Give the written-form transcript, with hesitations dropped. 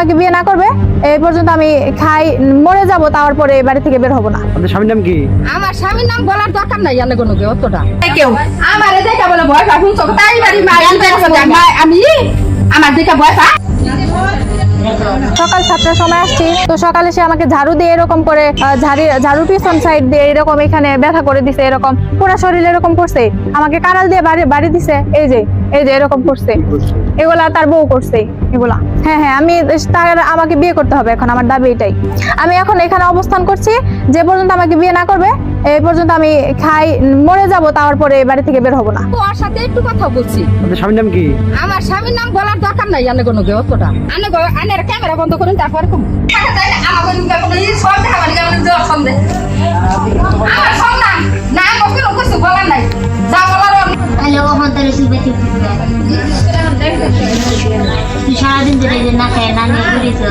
আমাকে বিয়ে না করবে এই পর্যন্ত আমি খাই মরে যাব, তারপরে এই বাড়ি থেকে বের হব না। আপনার স্বামীর নাম কি? আমার স্বামীর নাম বলার দরকার নাই, জানে কোনো কেউ অতটা কেউ আমার দেখা বলে ভয় পা শুনছো তাই বাড়ি আমি আমার দেখা ভয় পা। সকাল 7টার সময় আসছি, তো সকালে সে আমাকে ঝাড়ু দিয়ে এরকম করে ঝাড়ু পিছন সাইড দিয়ে এরকম এখানে ব্যথা করে দিছে, এরকম পুরো শরীর এরকম করছে, আমাকে কারাল দিয়ে বাড়ি দিছে, এই যে এরকম করছে। এগুলা তার বউ করছে এগুলা। হ্যাঁ হ্যাঁ, আমি তার আমাকে বিয়ে করতে হবে, এখন আমার দাবি এটাই। আমি এখন এখানে অবস্থান করছি, যে পর্যন্ত আমাকে বিয়ে না করবে এই পর্যন্ত আমি খাই মরে যাব, তারপরে এই বাড়ি থেকে বের হব না। ওর সাথে একটু কথা বলছি। আপনার স্বামীর নাম কি? আমার স্বামীর নাম বলার দরকার নাই, জানে কোনো কেউ অতটা আনের ক্যামেরা বন্ধ করুন তারপর বলার নাই যা বলার সারাদিন ধরে না খায় না নিয়ে ঘুরেছে।